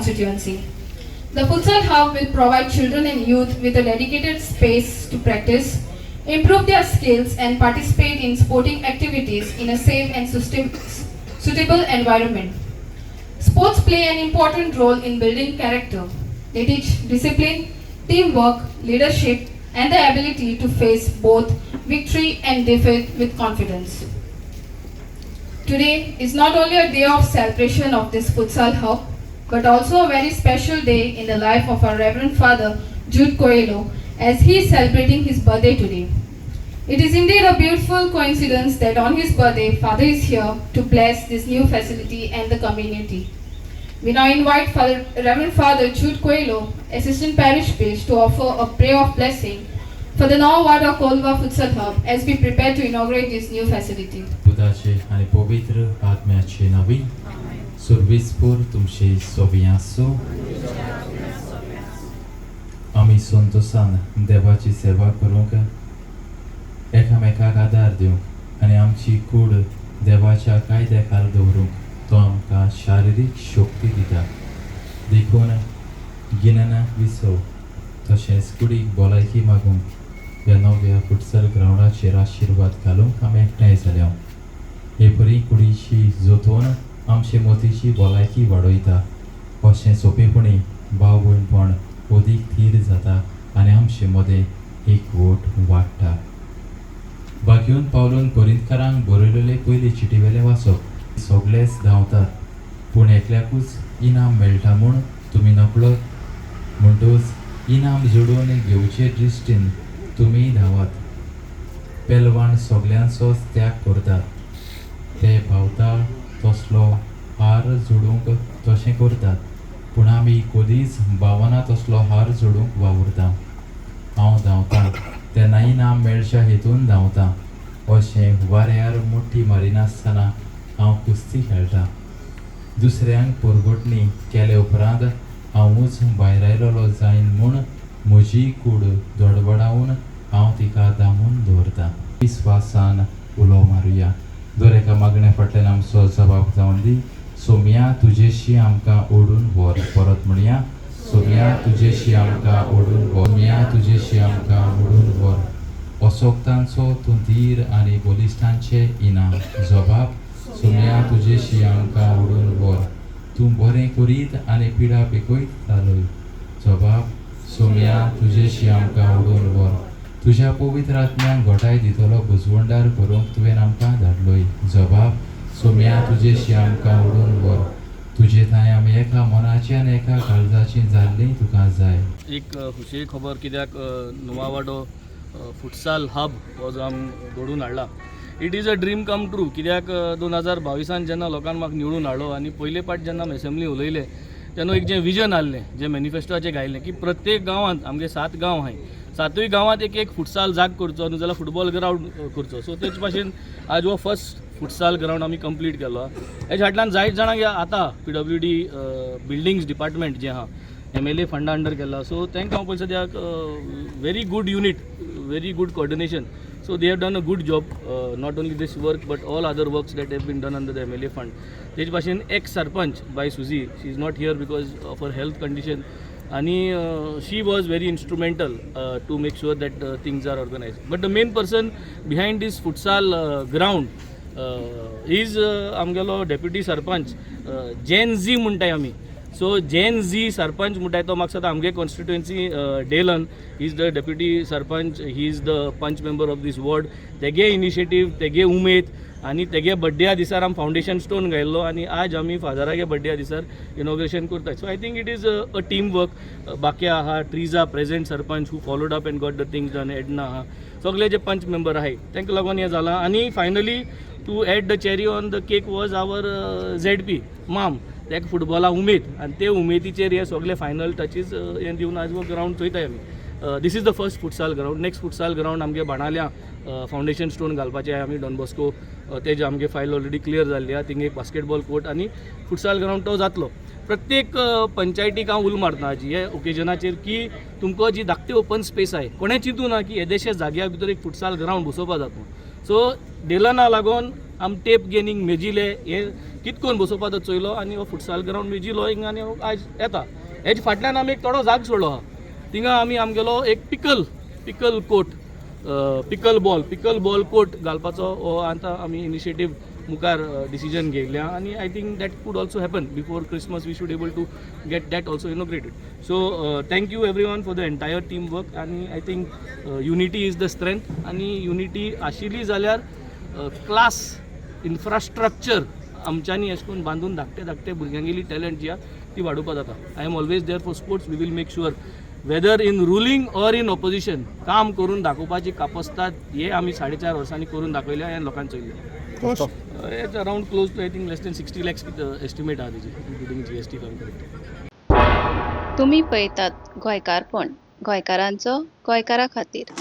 constituency. The Futsal Hub will provide children and youth with a dedicated space to practice, improve their skills and participate in sporting activities in a safe and suitable environment. Sports play an important role in building character. They teach discipline, teamwork, leadership, and the ability to face both victory and defeat with confidence. Today is not only a day of celebration of this Futsal Hub, but also a very special day in the life of our Reverend Father Jude Coelho, as he is celebrating his birthday today. It is indeed a beautiful coincidence that on his birthday, Father is here to bless this new facility and the community. We now invite Reverend Father Jude Coelho, Assistant Parish Priest, to offer a prayer of blessing for the Nawada Kolva Futsal Hub as we prepare to inaugurate this new facility. खुदाचे आणि पवित्र आत्म्याचे नावी सर्विसपूर तुमचे सोबी आसो. आमी संतोषान देवाची सेवा करूंक एकामेकाक आदार दिवंक आनी आमची कूड देवाच्या कायद्याखाल दवरूंक तो आमकां शारिरीक शक्ती दिता. देखून गिन्यानाक विसव तशेंच कुडीक भलायकी मागूंक ह्या नव्या फुटसल ग्रावंडाचेर आशिर्वाद घालूंक आमी एकठांय जाल्या. हे परी कुडीची जोतोन आमचे मोतीची भलायकी वाडयता. अशें सोंपेपणी भाव भयणपण अदीक थीर जाता आनी आमचे मदें एकवट वाडटा. बाकीवन पावलून कोरिंतकारांक बरयलेले पयली चिटीवेले वाचप. सगळेच धांवतात पूण एकल्याकूच इनाम मेळटा म्हूण तुमी नकळत. म्हणटूच इनाम जोडून घेवचे दृश्टीन तुमी धांवात. पेलवान सगळ्यांचोच त्याग करतात. ते भावता तसलो हार जोडूंक तशें करतात पूण आमी कधीच भावना तसलो हार जोडूंक वावुरता. हांव धांवतां तेन्ना इनाम मेळच्या हेतून धांवतां. अशें वाऱ्यार मुठ्ठी मारिनासतना हांव कुस्ती खेळटां. दुसऱ्यांक परगटणी केले उपरांत हांवूच भायर आयलोलो जायन म्हूण म्हजी कूड धडबडावन हांव तिका दामून दवरतां. विस्वासान उलो मारुया. दर एका मागण्या फाटल्यान आमचो जबाब जावन दी. सोम्या तुजेशी आमकां ओडून व्हर. परत म्हणया, सोम्या तुजेशी आमकां ओडून व्हर. सोम्या तुजेशी आमकां ओडून व्हर. अशोक्तांचो तूं धीर आनी बलिश्टांचे इनाम. जबाब, सोम्या तुजेशी आमकां ओडून व्हर. तूं बरें करीत आनी पिडा पिकयत चालय. जबाब, सोम्या तुजेशी आमकां ओडून व्हर. तुज्या पवित्र आत्म्याक घोटाय दितलो बुजवंडार करूंक तुवें आमकां धाडलोय. जबाब, सोम्या तुजेशी आमकां ओडून व्हर. तुजे थंय आमी एका मनाची आनी एका काळजाची जाल्लीं तुका जाय. एक खुशी खबर कित्याक नवावाडो फुटसाल हब हो जो आमी घडोवन हाडला. It is a dream come true. कित्याक 2022 जेन्ना लोकांनी म्हाका निवडून हाडलो आनी पयले पाट जेन्ना आमी एसेंब्ली उलयले तेन्ना एक जें विजन आहलें, जें मॅनिफेस्टोचें घायलें की प्रत्येक गांवांत आमगे 7 गांव आहाय, 7य गांवांत एक एक फुटसाल जाग करचो न्हू जाल्यार फुटबॉल ग्रावंड करचो. सो तेच भाशेन आज हो फर्स्ट फुटसाल ग्रावंड आमी कंप्लीट केलो. हेच्या फाटल्यान जायत जाणांक आतां PWD बिल्डिंग्स डिपार्टमेंट जें आहा MLA फंडा अंडर केला. सो तांकां हांव पळय सद्याक very good unit, very good coordination. So they have done a good job, not only this work but all other works that have been done under the MLA fund. तेज भाशेन ex sarpanch by Suzy, she is not here because of her health condition, and she was very instrumental to make sure that things are organized. But the main person behind this futsal ground is आमगेलो deputy sarpanch Gen Z म्हणटाय आमी. So Gen Z sarpanch म्हणटाय तो म्हाका सदां आमगे constituency Dillon. He is the deputy sarpanch, he is the पंच member of these ward. तेगे initiative, तेगे उमेद आनी तेगे बड्डेया दिसार आमी फावंडेशन स्टोन घायल्लो आनी आज आमी फादरागे बड्डेया दिसार इनॉग्रेशन करतात. So I think it is a team work. बाकी आहा, Teresa present sarpanch who followed up end got the things done. Edna आहा, सगळे जे पंच मेंबर आहाय तांकां लागून हें जालां. आनी finally to add the cherry on the cake was our ZP माम. ताका फुटबॉला उमेद आनी ते उमेदीचेर हे सगळे फायनल टचीस हें दिवन आज हो ग्रावंड चोयताय आमी. This is the first futsal ground. Next futsal ground आमगे बाणाल्या फावंडेशन स्टोन घालपाचें आमी डॉन बॉस्को. तेजे आमगे फायल ऑलरेडी क्लियर जाल्ली आहा. थिंगा एक बास्केटबॉल कोर्ट आनी फुटसाल ग्रावंड तो जातलो. प्रत्येक पंचायतीक हांव उलो मारता हे ओकेजनाचेर की तुमकां जी धाकटी ओपन स्पेस आहाय, कोणें चिंतूं ना की येदेशे जाग्या भितर एक फुटसाल ग्रावंड बसोवपा जाता. सो डेलना लागून आम टेप गेनींग मेजिले हे कित करून बसोवपाक तो चोयलो आनी हो फुटसाल ग्रावंड मेजिलो हिंगा आनी हो आयज येता हेजे फाटल्यान आमी एक थोडो जाग सोडलो आहा थिंगा आमी आमगेलो एक pickle court pickle ball court घालपाचो हो आतां आमी इनिशिएटीव मुखार डिसिजन घेयल्या आनी I think that could also happen before Christmas we should able to get that also inaugurated so thank you everyone for the entire team work आनी I think unity is the strength आनी unity आशिल्ली जाल्यार class infrastructure आमच्यांनी अशें करून बांदून धाकटे भुरग्यांगेली talent जी आहा ती वाडोवपा जाता I am always there for sports we will make sure whether in ruling or in opposition काम करून दाखोवपाची कापस्ताद हे आमी 4.5 वर्सांनी करून दाखयल्या आनी लोकांक चोयल्या it's around close to I think less than 60 lakhs estimate आहा तेजी इन्क्लुडींग GST करेक्ट. तुम्ही पळयतात गोंयकारपण गोंयकारांचो गोंयकारा खातीर.